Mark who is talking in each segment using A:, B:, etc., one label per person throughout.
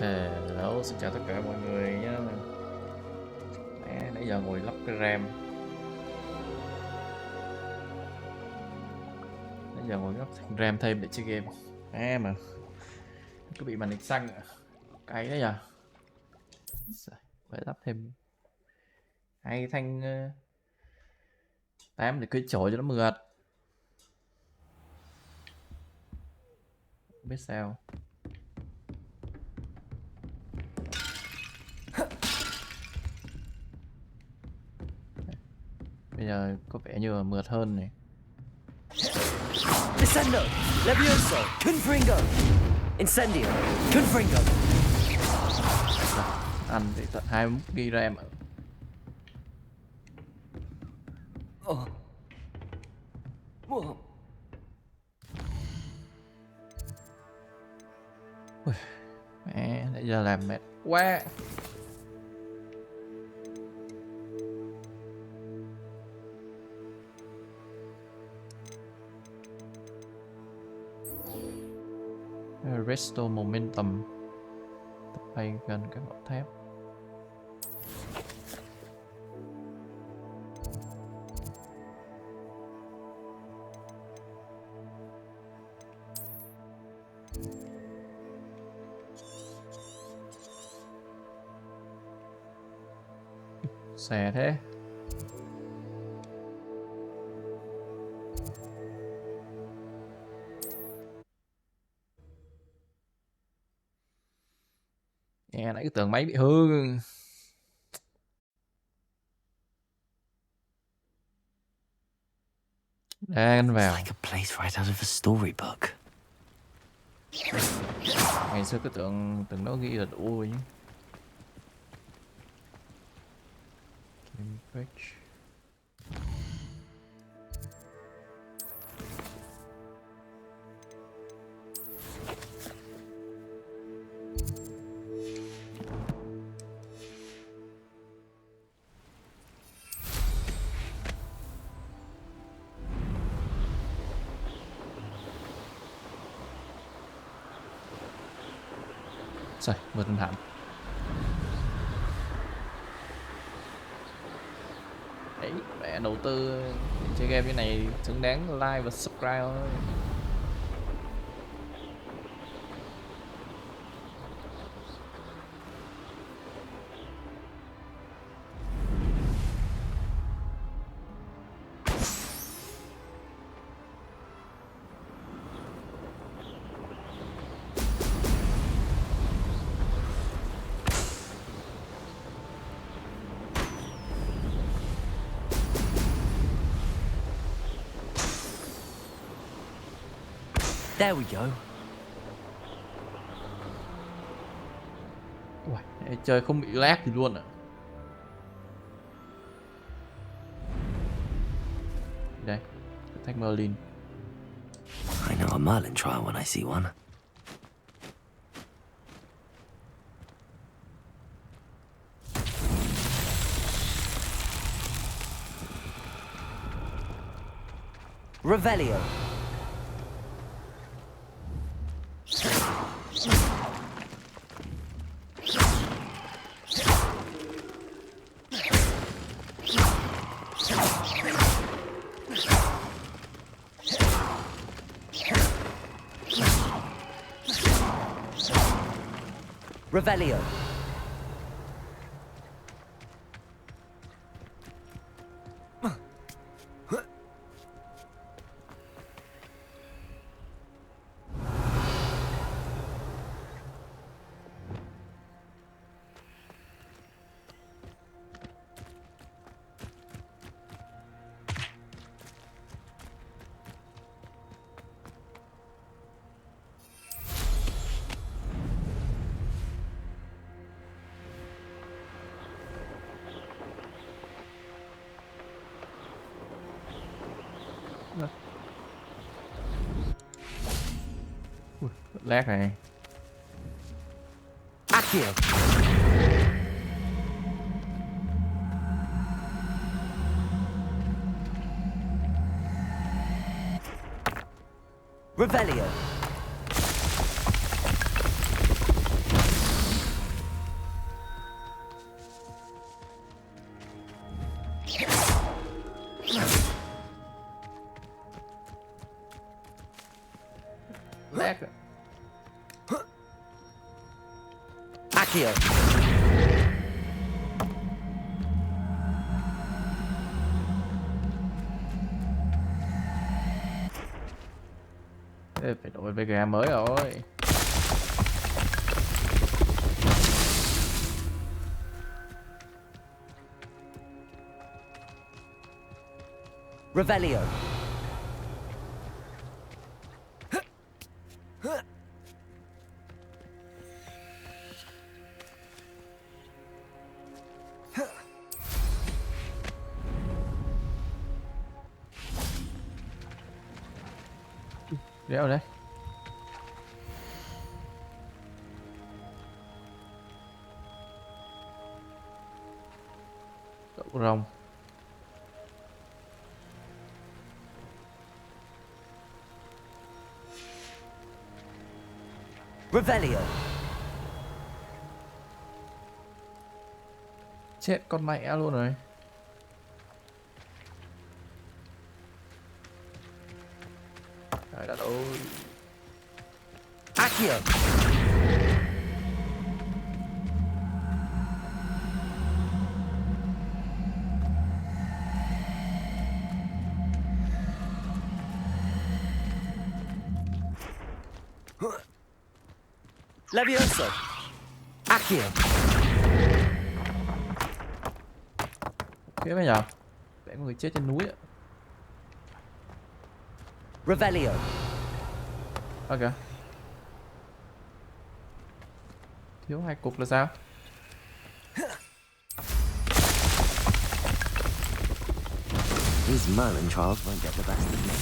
A: Hello, xin chào tất cả mọi người nhé. Nãy giờ ngồi lắp cái RAM. Nãy giờ ngồi lắp thành RAM thêm để chơi game. Mà cứ bị màn hình xanh à. Cái đấy à. Phải lắp thêm hai thanh 8 để cưới chổi cho nó mượt. Không biết sao. Bây giờ có vẻ như là mượt hơn này.
B: Descendo, Levioso, Confringo, Incendio, Confringo.
A: Ăn thì tận 21 GB RAM. Mẹ, nãy giờ làm mệt quá. Restore momentum, tập bay gần các ngọn tháp. Xè thế. Nghe nãy cái tường máy bị hư. Đan vào.
B: Like a place right out of a storybook.
A: Ngày xưa cái tượng nó ghi là đủ rồi nhé. Cambridge. Rồi, vừa thân hẳn. Đấy, mẹ đầu tư chơi game như này xứng đáng like và subscribe thôi.
B: There we go.
A: Ui, chơi không bị lag gì luôn à. Đây, thách Merlin.
B: I know a Merlin trial when I see one. Revelio. Revelio.
A: Lag này.
B: Accio. Revelio.
A: Đét.
B: Accio.
A: Ê, phải đổi về gà mới rồi.
B: Revelio.
A: Đéo đấy. Đậu rồng.
B: Revelio.
A: Chết con mẹ luôn rồi. Trời đất ơi.
B: Accio. Levioso. Accio.
A: Thế bây giờ vẽ có người chết trên núi ạ.
B: Revelio.
A: Ok. Thiếu 2 cục là sao?
B: These Merlin trials won't get the best of me.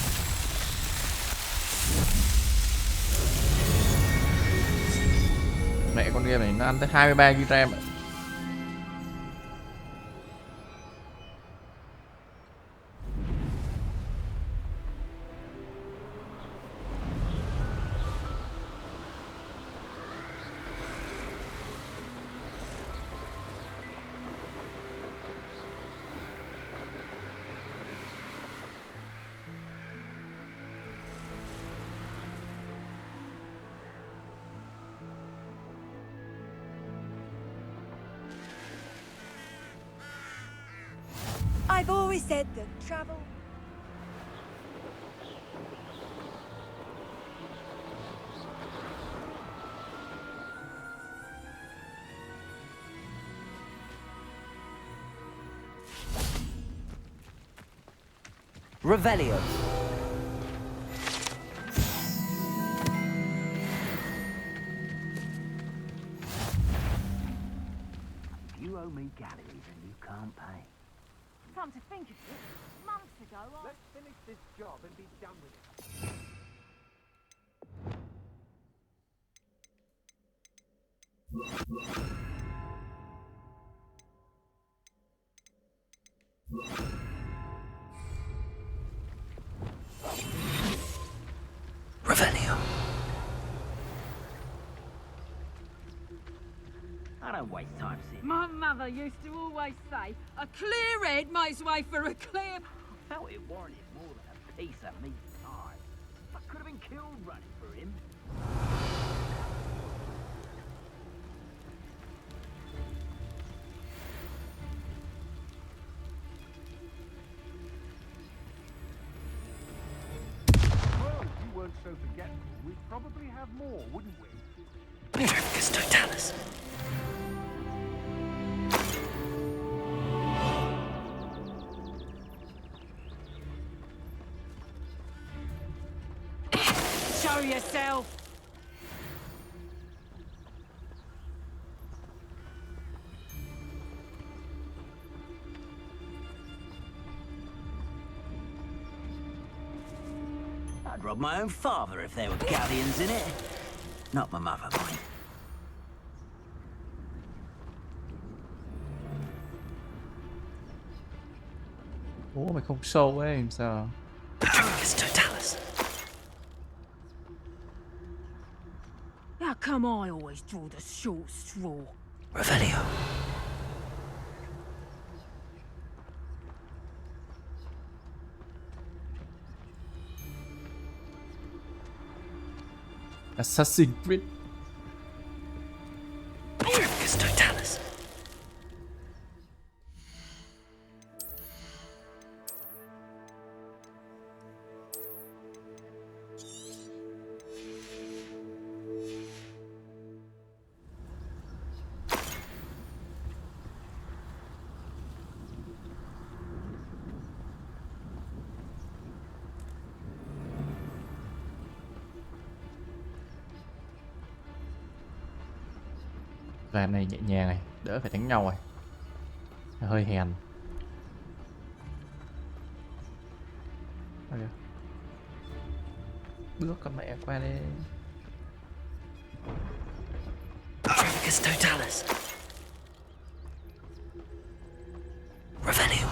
A: Mẹ con game này nó ăn tới 23 GB RAM ạ.
C: I've always said that travel...
B: Revelio.
D: You owe me galleries and you can't pay.
C: Come to think of it, months ago I...
D: Let's finish this job and be done with it.
B: Revelio.
D: I don't waste time sitting.
E: My mother used to always say, a clear head makes way for a clear...
D: I felt it warranted more than a piece of meat pie. I could have been killed running for him.
F: Well, if you weren't so forgetful, we'd probably have more, wouldn't we?
B: Trafficus totalis.
E: Show yourself!
D: I'd rob my own father if there were galleons in it. Not my mother, mind.
A: Ủa mày không show ấy làm sao?
B: Trafficus totalis.
E: How come I always draw the short straw?
B: Revelio.
A: Assassin's Creed.
B: Petrificus totalis.
A: Ván này nhẹ nhàng này, đỡ phải đánh nhau rồi. Hơi hèn. Bước con mẹ qua đây.
B: Petrificus totalis. Revelio.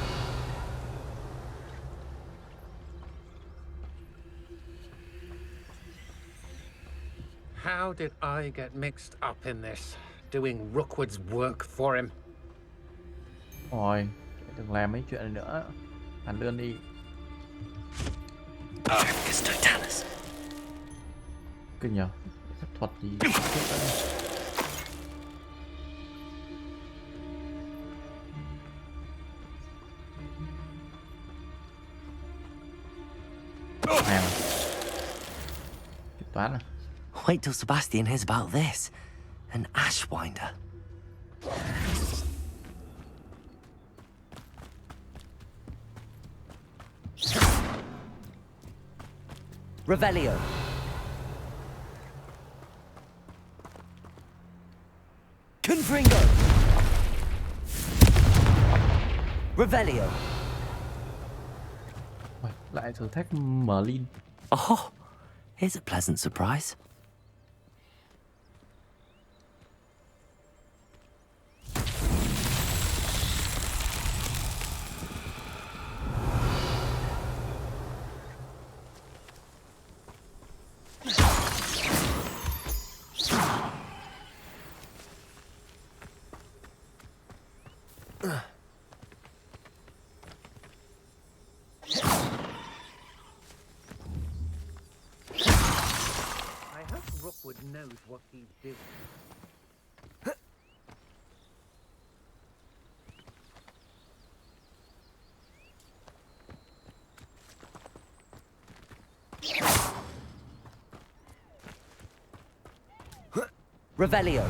F: How did I get mixed up in this? Doing Rookwood's work for him?
A: Rồi, đừng làm mấy chuyện này nữa. Hoàn lương đi.
B: Petrificus totalis.
A: Kinh nhờ. Phép thuật gì hàng toán à.
B: Wait till Sebastian hears about this. An ashwinder. Revelio. Confringo. Revelio.
A: Lại thử thách Merlin.
B: Oh, here's a pleasant surprise.
F: I hope Rookwood knows what he's doing.
B: Revelio.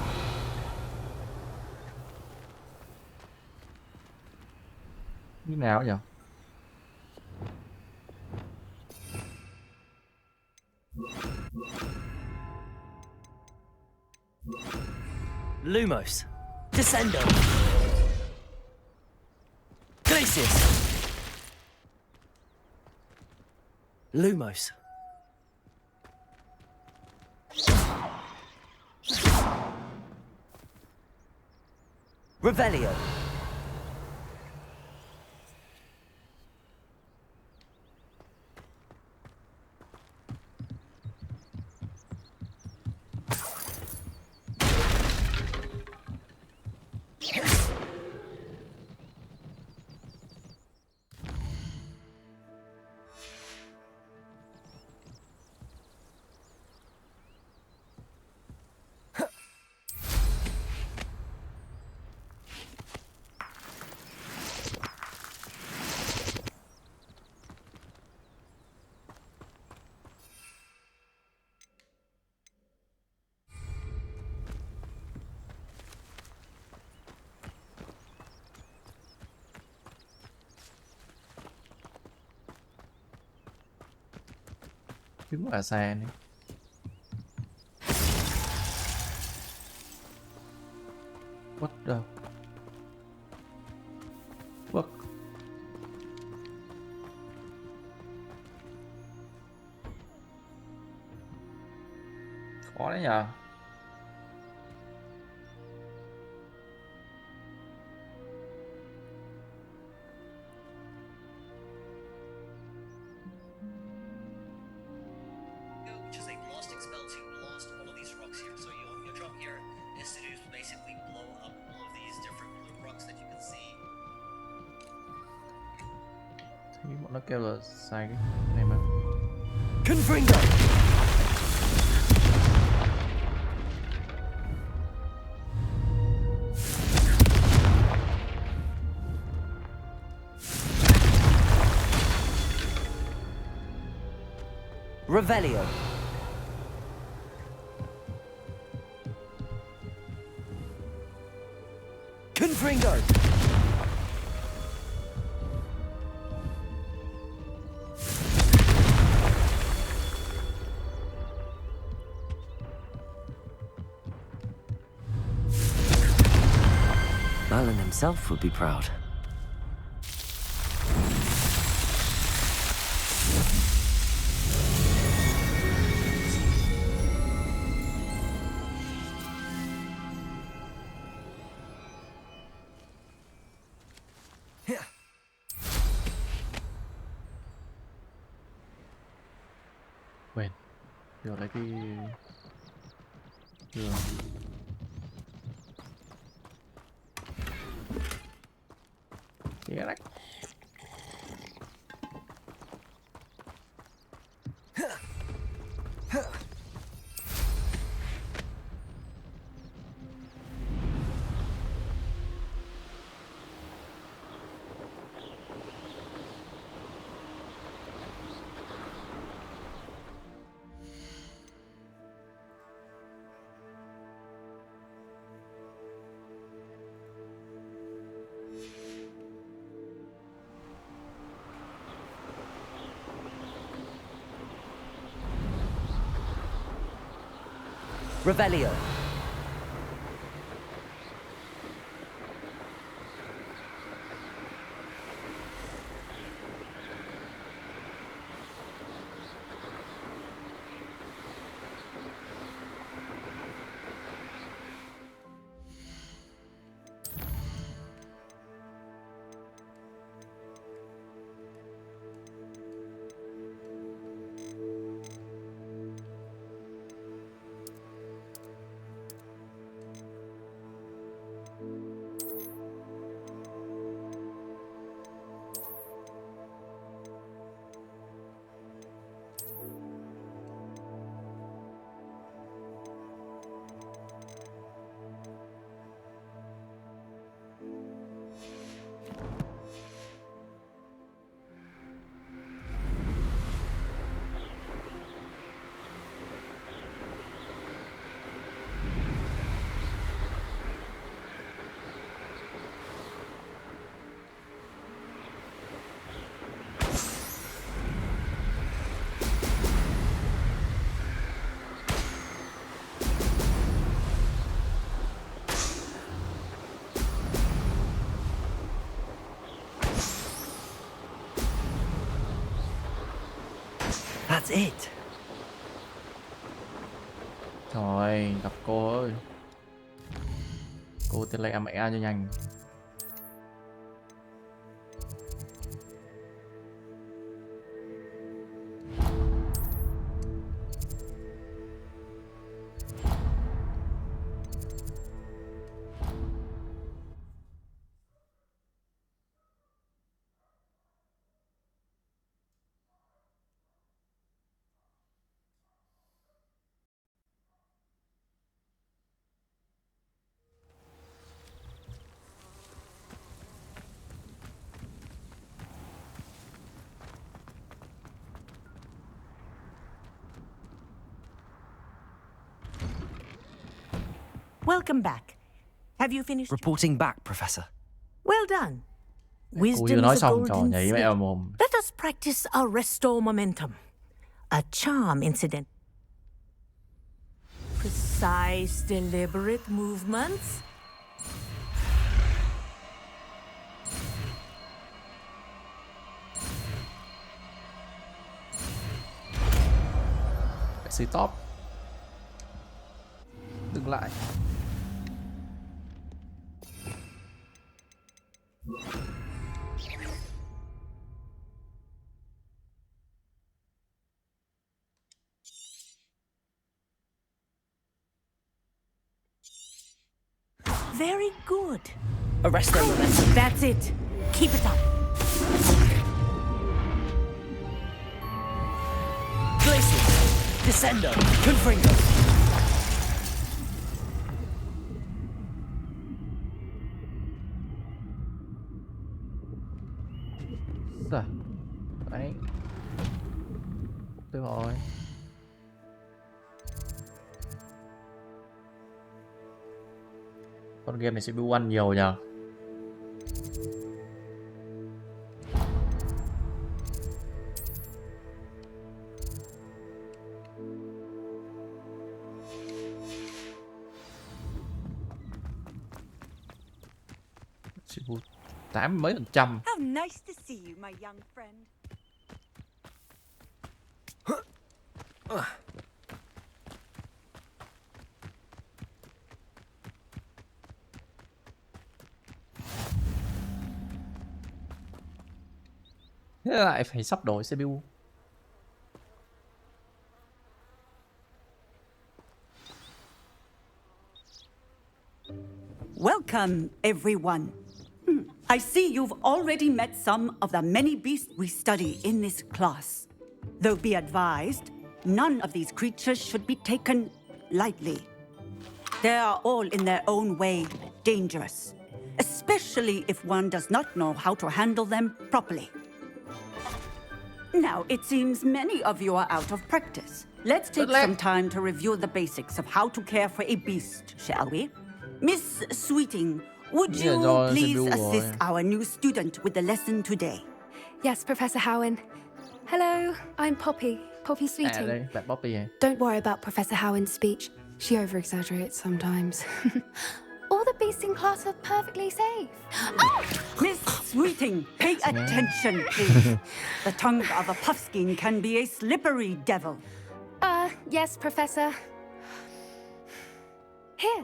A: Như nào nhỉ?
B: Lumos. Descendo. Glacius. Lumos. Revelio.
A: Trứng bà xa này. What the fuck? Khó đấy nhờ.
G: Which is a blasting spell to blast all of these rocks here. So your job here is to just basically blow up all of these different blue rocks that you can see.
A: Thì bọn nó kêu là sai cái này mà.
B: Confringo.
H: Revelio. Confringo.
B: Malin himself would be proud.
A: Quên. Rồi lấy cái đường. Chết đấy.
H: Revelio. That's it.
A: Trời, gặp cô ơi. Cô tên lấy mẹ cho nhanh.
E: Welcome back. Have you finished?
H: Reporting back, Professor.
E: Well done.
A: Cô vừa
E: Wisdom
A: nói
E: is a
A: xong trò
E: golden
A: nhảy mẹ
E: snake.
A: vào mồm.
E: Let us practice our restore momentum. A charm incident. Precise, deliberate movements.
A: Stop. Dừng lại.
E: Very good.
H: Arrest them.
E: That's it. Keep it up.
H: Glacius. Descendo. Confringo.
A: Rồi. Đấy. Được rồi. Con game này CPU ăn nhiều nhờ. CPU 80 mấy %.
C: How nice to see you, my young friend.
A: Thế lại phải sắp đổi CPU.
I: Welcome, everyone. I see you've already met some of the many beasts we study in this class. Though be advised, none of these creatures should be taken lightly. They are all in their own way dangerous, especially if one does not know how to handle them properly. Now, it seems many of you are out of practice. Let's take some time to review the basics of how to care for a beast, shall we? Miss Sweeting, would you please assist our new student with the lesson today?
J: Yes, Professor Howen. Hello, I'm Poppy. Poppy Sweeting.
A: Đây, bạn Poppy này.
J: Don't worry about Professor Howen's speech. She over-exaggerates sometimes. All the beasts in class are perfectly safe.
I: Oh! Miss Sweeting, pay attention, please. The tongue of a puffskein can be a slippery devil.
J: Yes, Professor. Here,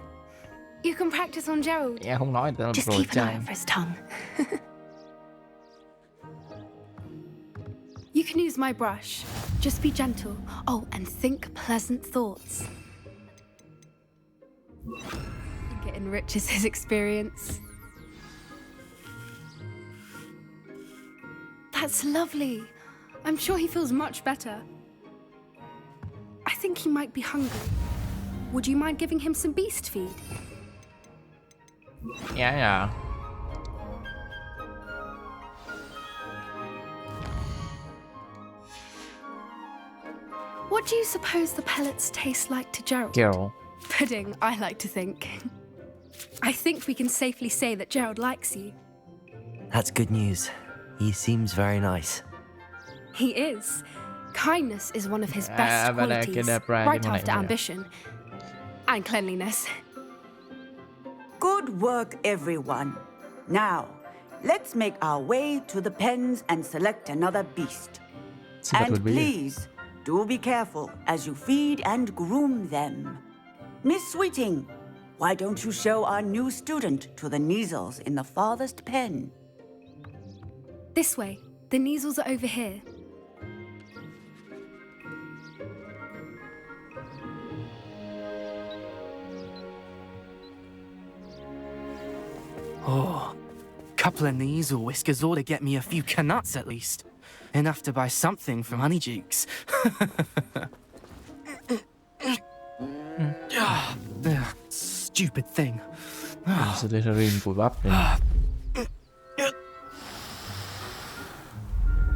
J: you can practice on Gerald.
A: Em không nói tao
J: Just
A: rồi
J: keep an eye out for his tongue. You can use my brush. Just be gentle. Oh, and think pleasant thoughts. I think it enriches his experience. That's lovely. I'm sure he feels much better. I think he might be hungry. Would you mind giving him some beast feed?
A: Yeah.
J: What do you suppose the pellets taste like to Gerald?
A: Gerald.
J: Pudding, I like to think. I think we can safely say that Gerald likes you.
B: That's good news. He seems very nice.
J: He is. Kindness is one of his best qualities, right after ambition and cleanliness.
I: Good work, everyone. Now, let's make our way to the pens and select another beast. And please, do be careful as you feed and groom them. Miss Sweeting, why don't you show our new student to the Neasels in the farthest pen?
J: This way. The Neasels are over here.
H: Oh, couple of Neasel whiskers ought to get me a few canuts at least. Enough to buy something from Honeydukes. Stupid thing.
A: Của bắp này.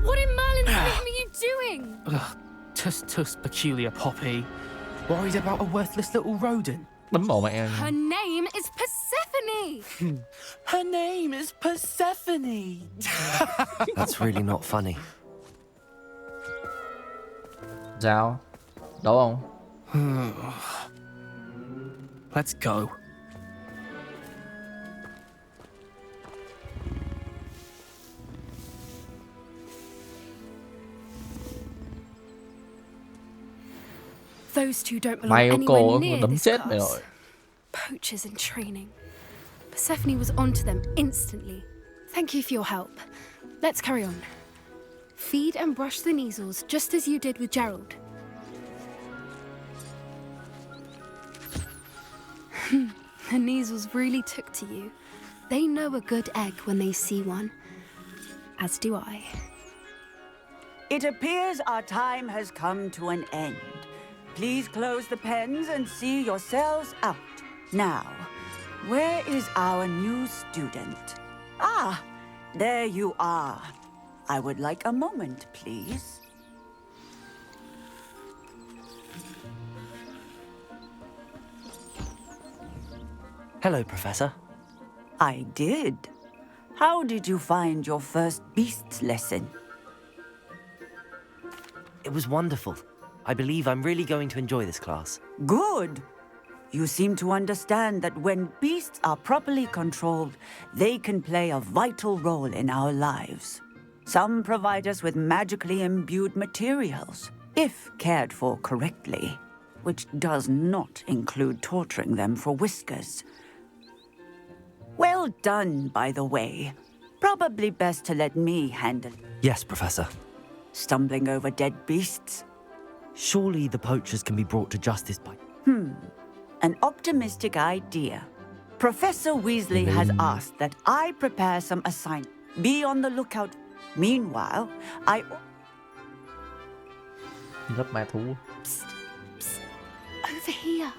J: What in Merlin's name are you doing?
H: Tuss, peculiar Poppy. Worried about a worthless little rodent.
A: Bấm mồm mẹ.
J: Her name is Persephone.
H: Her name is Persephone.
B: That's really not funny.
A: Sao? Đâu không?
H: Let's go.
J: Those two don't belong
A: Mày có
J: anywhere
A: cô
J: near
A: đấm
J: this
A: chết mày
J: class.
A: rồi.
J: Poachers in training. Persephone was onto them instantly. Thank you for your help. Let's carry on. Feed and brush the Neasels just as you did with Gerald. The Neasels really took to you. They know a good egg when they see one. As do I.
I: It appears our time has come to an end. Please close the pens and see yourselves out. Now, where is our new student? Ah, there you are. I would like a moment, please.
B: Hello, Professor.
I: I did. How did you find your first beasts lesson?
B: It was wonderful. I believe I'm really going to enjoy this class.
I: Good. You seem to understand that when beasts are properly controlled, they can play a vital role in our lives. Some provide us with magically imbued materials, if cared for correctly, which does not include torturing them for whiskers. Well done, by the way. Probably best to let me handle
B: Yes, Professor.
I: stumbling over dead beasts.
B: Surely the poachers can be brought to justice by...
I: An optimistic idea. Professor Weasley has asked that I prepare some assignments. Be on the lookout. Meanwhile,
A: Lớp ma thú.
J: Over here.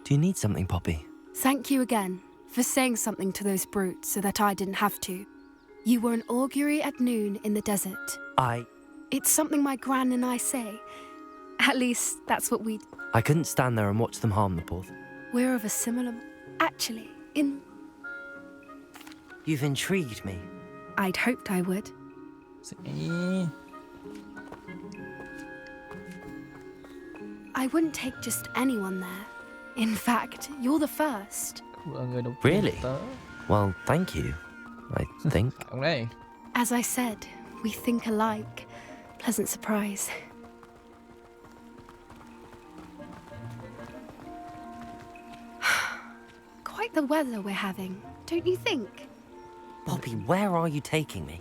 B: Do you need something, Poppy?
J: Thank you again for saying something to those brutes so that I didn't have to. You were an augury at noon in the desert. It's something my gran and I say. At least, that's what we...
B: I couldn't stand there and watch them harm the poor...
J: We're of a similar... Actually,
B: You've intrigued me.
J: I'd hoped I would. I wouldn't take just anyone there. In fact, you're the first.
B: Really? Well, thank you, I think.
A: Ông đây.
J: As I said, we think alike. Pleasant surprise. Quite the weather we're having, don't you think?
B: Poppy, where are you taking me?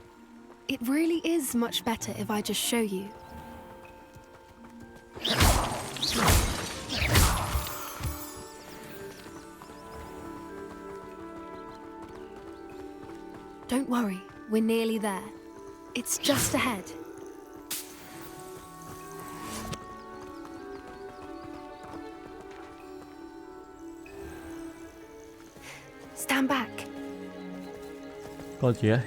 J: It really is much better if I just show you. Don't worry, we're nearly there. It's just ahead. Stand back.
A: Coi kìa.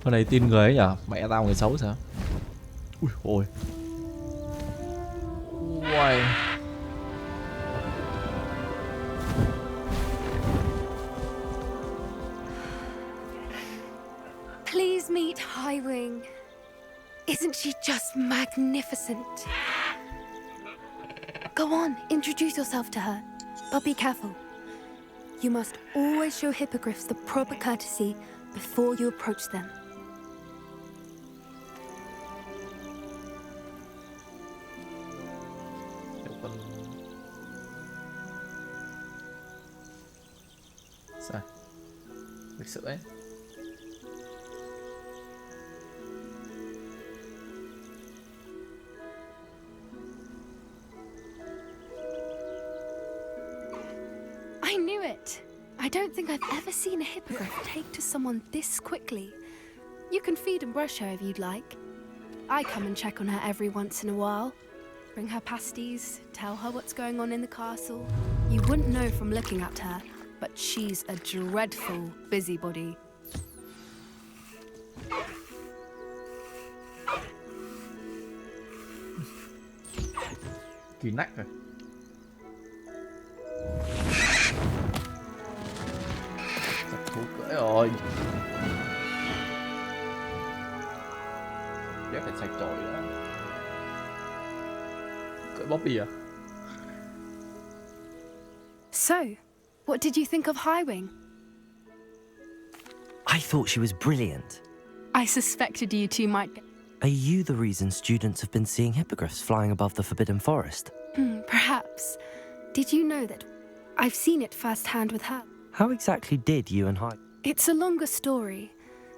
A: Con này tin người ấy nhở? Mẹ tao người xấu sao? Ui ôi. Uầy.
J: Please meet Highwing. Isn't she just magnificent? Go on, introduce yourself to her. But be careful. You must always show hippogriffs the proper courtesy before you approach them.
A: Sao? Lịch sự ấy.
J: I knew it. I don't think I've ever seen a hippogriff take to someone this quickly. You can feed and brush her if you'd like. I come and check on her every once in a while. Bring her pasties, tell her what's going on in the castle. You wouldn't know from looking at her, but she's a dreadful busybody.
A: Kỳ nách rồi. Giật thú cưỡi rồi. Chắc phải sạch chổi nữa. Cưỡi Bobby à?
J: So, what did you think of Highwing?
B: I thought she was brilliant.
J: I suspected you two might...
B: Are you the reason students have been seeing hippogriffs flying above the Forbidden Forest?
J: Perhaps. Did you know that I've seen it firsthand with her?
B: How exactly did you and Hyde...
J: It's a longer story,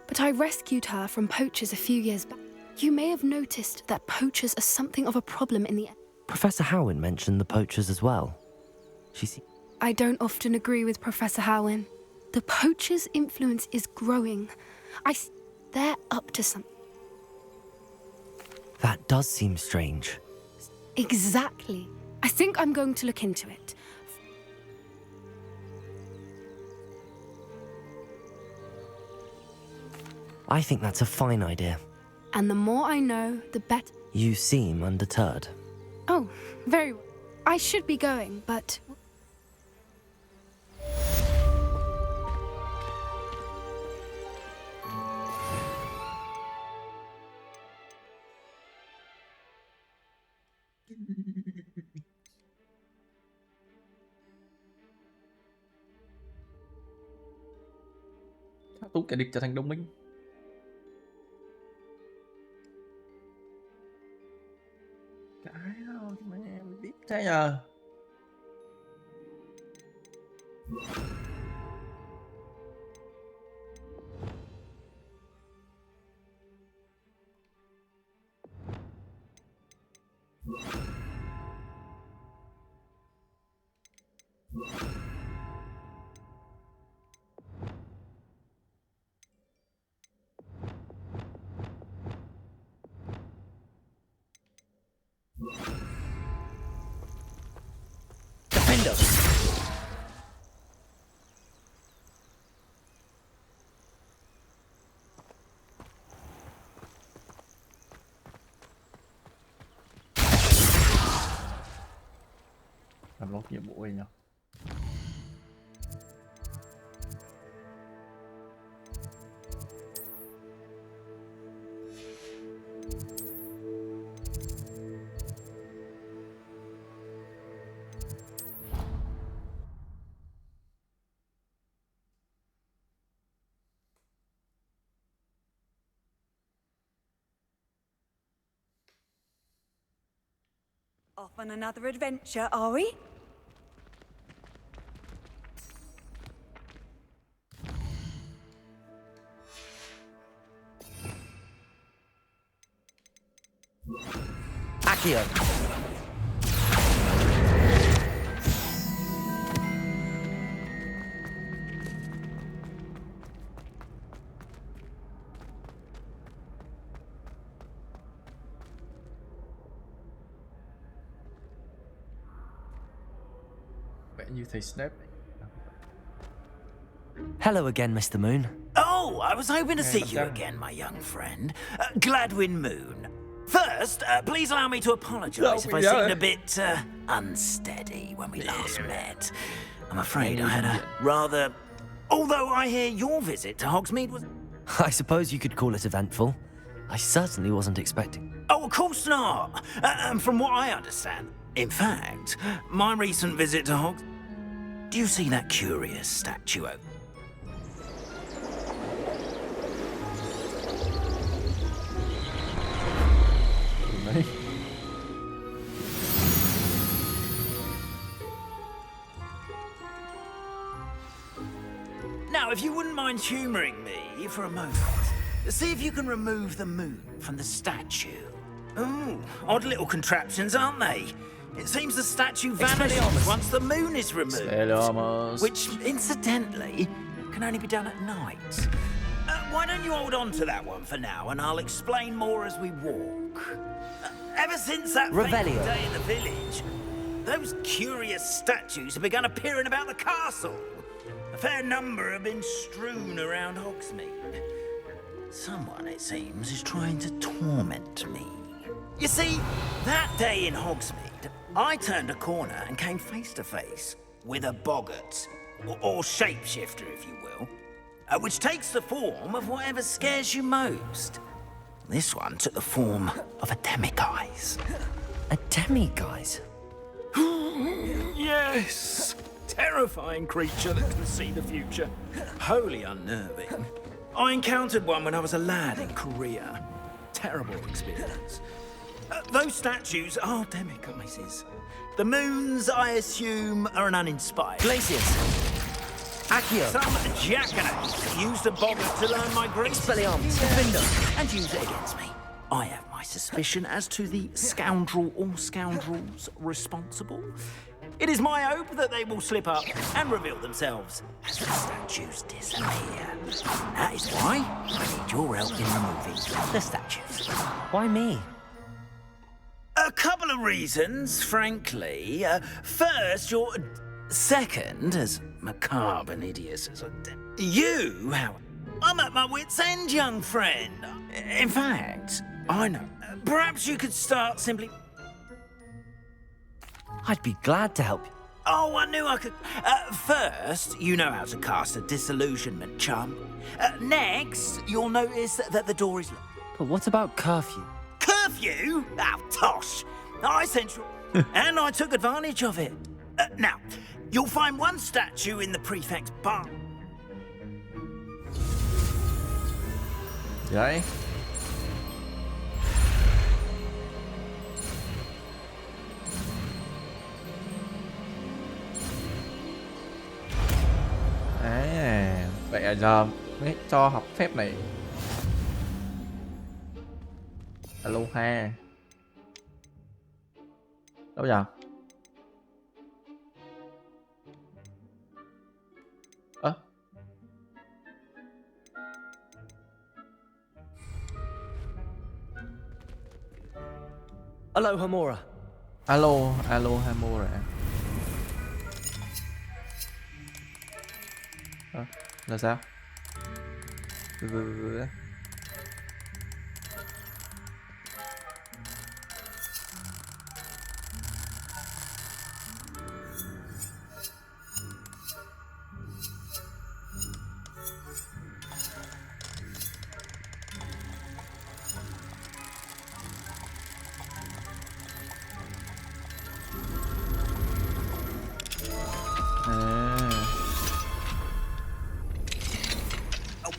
J: but I rescued her from poachers a few years back. You may have noticed that poachers are something of a problem in the...
B: Professor Howin mentioned the poachers as well.
J: I don't often agree with Professor Howin. The poachers' influence is growing. They're up to something.
B: That does seem strange.
J: Exactly. I think I'm going to look into it.
B: I think that's a fine idea.
J: And the more I know, the better.
B: You seem undeterred.
J: Oh, very well. I should be going, but...
A: Thao túng kẻ địch trở thành đồng minh. Cái đâu mà em biết thế nhờ. Làm lốt nhiệm vụ ấy nhỉ.
C: Off on another adventure, are we?
B: Accio.
A: Vẻ như thầy Snape.
B: Hello again, Mr. Moon.
K: Oh, I was hoping to see you again, my young friend. Gladwin Moon. First, please allow me to apologise if I seemed a bit unsteady when we last met. I'm afraid I had a rather... Although I hear your visit to Hogsmeade was...
B: I suppose you could call it eventful. I certainly wasn't expecting.
K: Oh, of course not. From what I understand. In fact, my recent visit to Hogs... Do you see that curious statue? Now, if you wouldn't mind humouring me for a moment, see if you can remove the moon from the statue. Ooh, odd little contraptions, aren't they? It seems the statue vanishes once the moon is removed, which, incidentally, can only be done at night. Why don't you hold on to that one for now, and I'll explain more as we walk. Ever since that fateful day in the village, those curious statues have begun appearing about the castle. A fair number have been strewn around Hogsmeade. Someone, it seems, is trying to torment me. You see, that day in Hogsmeade, I turned a corner and came face to face with a boggart, or shapeshifter, if you will, which takes the form of whatever scares you most. This one took the form of a demiguise.
B: A demiguise?
K: Yes! Terrifying creature that can see the future. Wholly unnerving. I encountered one when I was a lad in Korea. Terrible experience. Those statues are demiguises. The moons, I assume, are an uninspired.
B: Glaciers. Accio.
K: Some jackanapes used a boggart to learn my Greek.
B: Expelliarmus.
K: Defender. And use it against me. I have my suspicion as to the scoundrel or scoundrels responsible. It is my hope that they will slip up and reveal themselves as the statues disappear. That is why I need your help in removing the statues.
B: Why me?
K: A couple of reasons, frankly. First, you're... Second, as macabre and hideous as you, how... I'm at my wit's end, young friend. In fact, I know. Perhaps you could start simply...
B: I'd be glad to help you.
K: Oh, I knew I could. First, you know how to cast a disillusionment charm. Next, you'll notice that the door is locked.
B: But what about curfew?
K: Curfew? Oh, tosh. I sent you, and I took advantage of it. Now, you'll find one statue in the prefect's bar.
A: Vậy. À, vậy là giờ mới cho học phép này. Aloha. Đâu giờ? Ơ?
B: Alo, Hamora.
A: Alo Hamora. Là sao?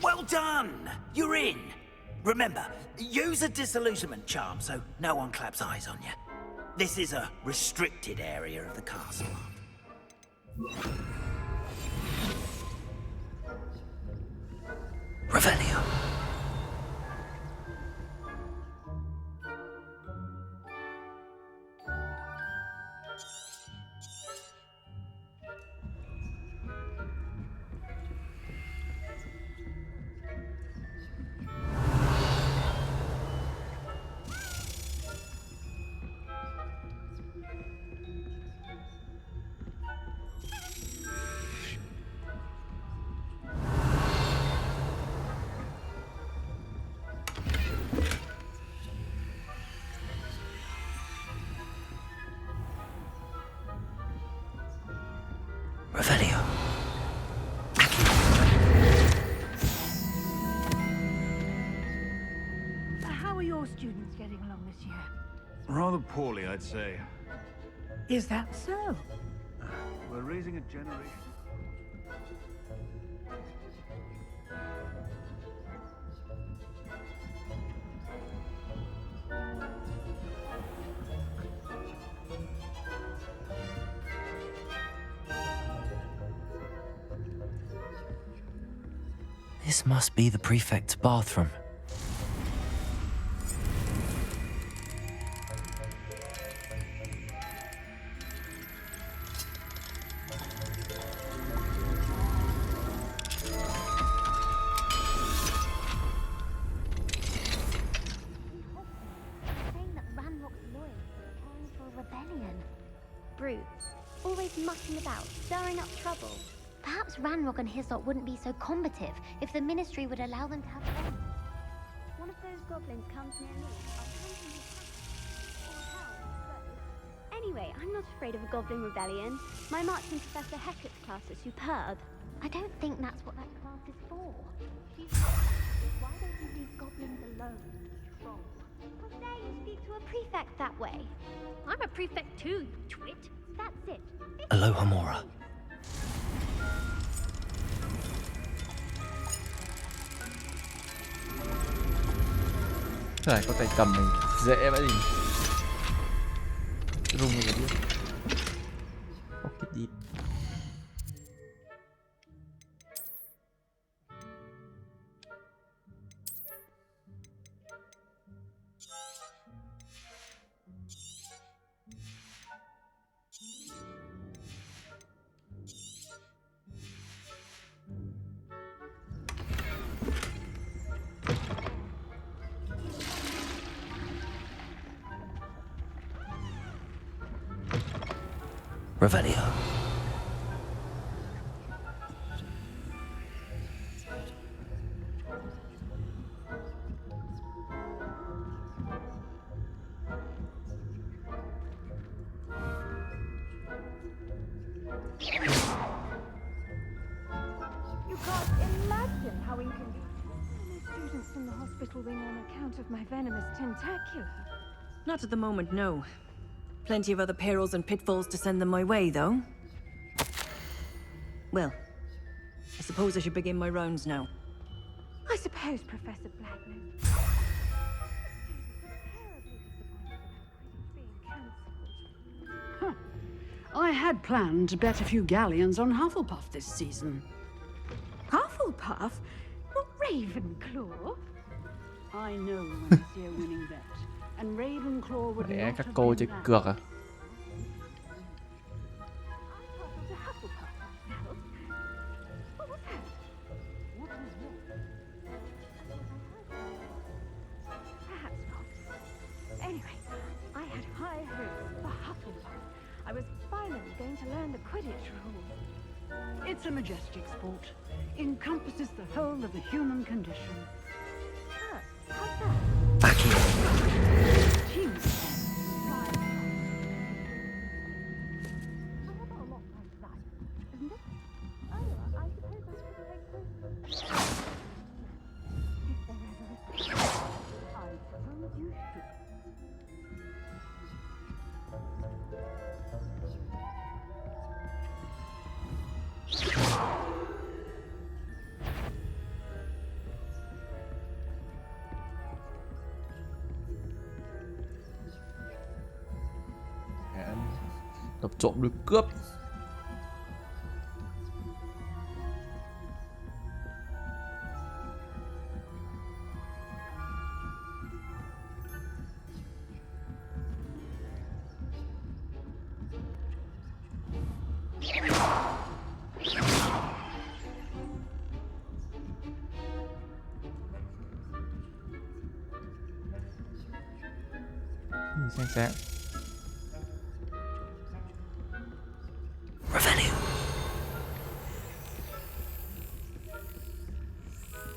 K: Well done! You're in. Remember, use a disillusionment charm so no one claps eyes on you. This is a restricted area of the castle. Revelio. Revelio.
E: How are your students getting along this year?
L: Rather poorly, I'd say.
E: Is that so?
L: We're raising a generation.
B: This must be the prefect's bathroom.
M: Saying that Ranrock's lawyers are preparing for a rebellion. Brutes, always mucking about, stirring up trouble. Perhaps Ranrock and his lot wouldn't be so combative if the Ministry would allow them to have fun. One of those goblins comes near me, I'll hunt him with or Anyway, I'm not afraid of a goblin rebellion. My marksman Professor Hecat's class is superb. I don't think that's what that class is for. She's why don't you leave goblins alone, troll? How dare you speak to a prefect that way? I'm a prefect too, you twit. That's it.
B: Alo, Hamora.
A: Thế này có tay cầm mình dễ vậy gì. Rung rồi biết. Pocket deep.
B: Revelio.
E: You can't imagine how inconvenient. No students in the hospital wing on account of my venomous tentacular.
N: Not at the moment, no. Plenty of other perils and pitfalls to send them my way, though. Well, I suppose I should begin my rounds now.
E: I suppose Professor Black knows.
O: Huh. I had planned to bet a few galleons on Hufflepuff this season.
E: Hufflepuff? Not Ravenclaw?
O: I know when I see a winning bet, and Ravenclaw would
A: Để
O: not
A: các
O: have
A: cô
O: been
A: chơi
O: that.
A: cược à?
E: Perhaps not. Anyway, I had high hopes for Hufflepuff. I was finally going to learn the Quidditch rules.
O: It's a majestic sport. Encompasses the whole of the human condition.
E: How's that?
B: Back here.
O: Team
A: Tập trộm được cướp. Sáng sáng.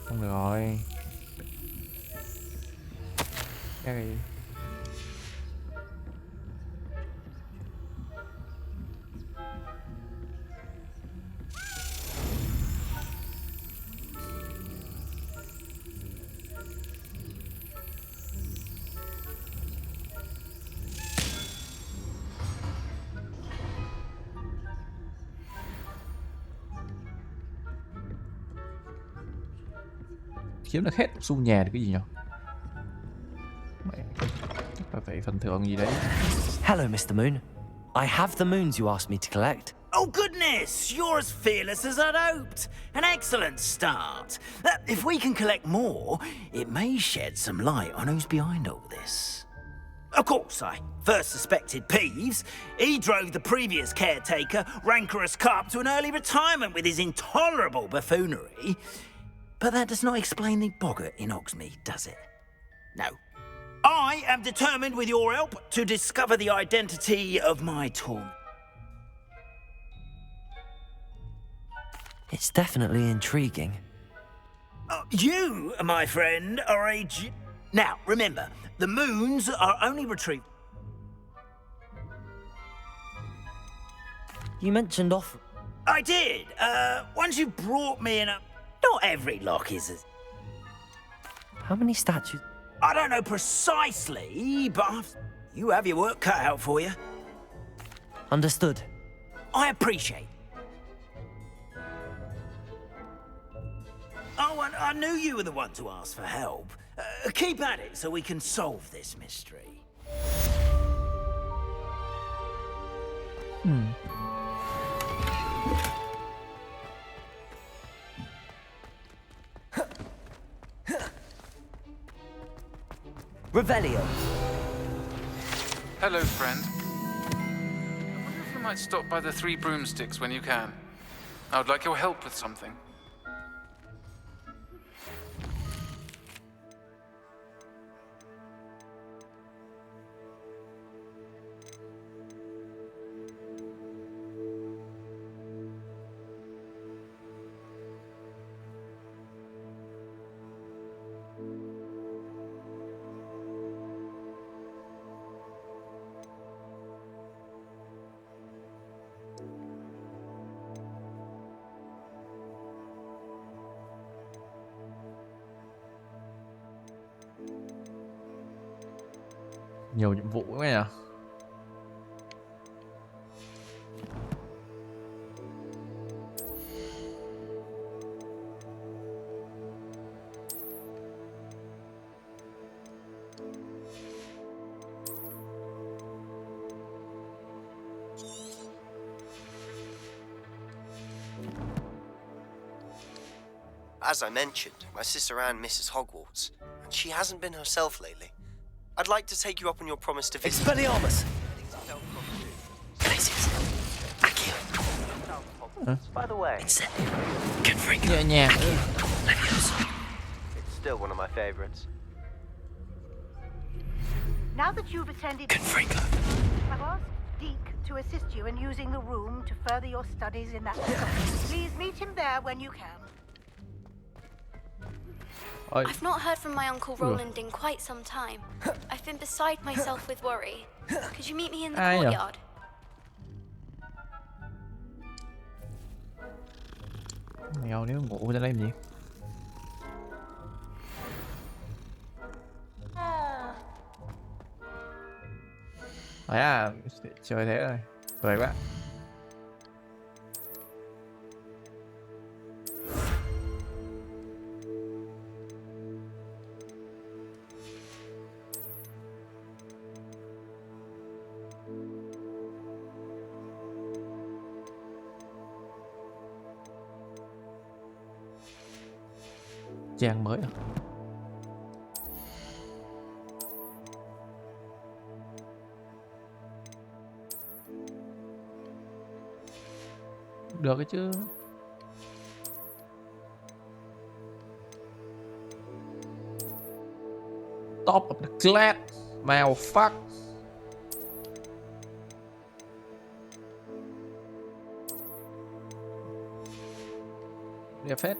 A: Không được rồi. Cái gì? Kiếm được hết xu nhà được cái gì nhỉ? Mẹ, chắc là phải phần thưởng gì đấy.
B: Hello, Mr. Moon. I have the moons you asked me to collect.
K: Oh, goodness! You're as fearless as I'd hoped. An excellent start. If we can collect more, it may shed some light on who's behind all this. Of course, I first suspected Peeves. He drove the previous caretaker, Rancorous Carp, to an early retirement with his intolerable buffoonery. But that does not explain the boggart in Hogsmeade, does it? No. I am determined, with your help, to discover the identity of my torment.
B: It's definitely intriguing.
K: You, my friend, are a... Now, remember, the moons are only retrieved...
B: You mentioned off...
K: I did. Once you brought me in a... Not every lock is as...
B: How many statues?
K: I don't know precisely, but you have your work cut out for you.
B: Understood.
K: I appreciate. Oh, and I knew you were the one to ask for help. Keep at it so we can solve this mystery.
B: Revelio.
P: Hello, friend. I wonder if you might stop by the Three Broomsticks when you can. I would like your help with something.
A: Nhiều nhiệm vụ quá nhỉ.
Q: As I mentioned, my sister Anne misses Hogwarts, and she hasn't been herself lately. I'd like to take you up on your promise to visit.
B: Expelliarmus!
Q: By the way,
A: Nhẹ nhàng.
Q: it's still one of my favorites.
R: Now that you've attended, I've asked Deke to assist you in using the room to further your studies in that regard. Please meet him there when you can.
J: I've not heard from my Uncle Roland in quite some time. I've been beside myself with worry. Could you meet me in the courtyard?
A: Mèo nếu ngủ ra đây làm gì? Đấy à, chơi thế rồi. Cười quá. Trang mới à? Được cái chứ. Top of the class. Mèo fuck. Đẹp phết.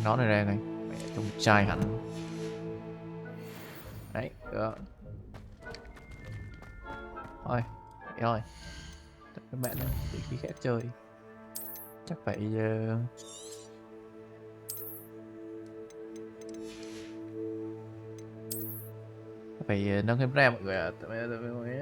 A: Nó này ra này, mẹ trông trai hẳn. Đấy, được. Thôi, vậy thôi. Tất các bạn để khi khác chơi. Chắc phải nâng thêm RAM mọi người ạ. Tại bây giờ mới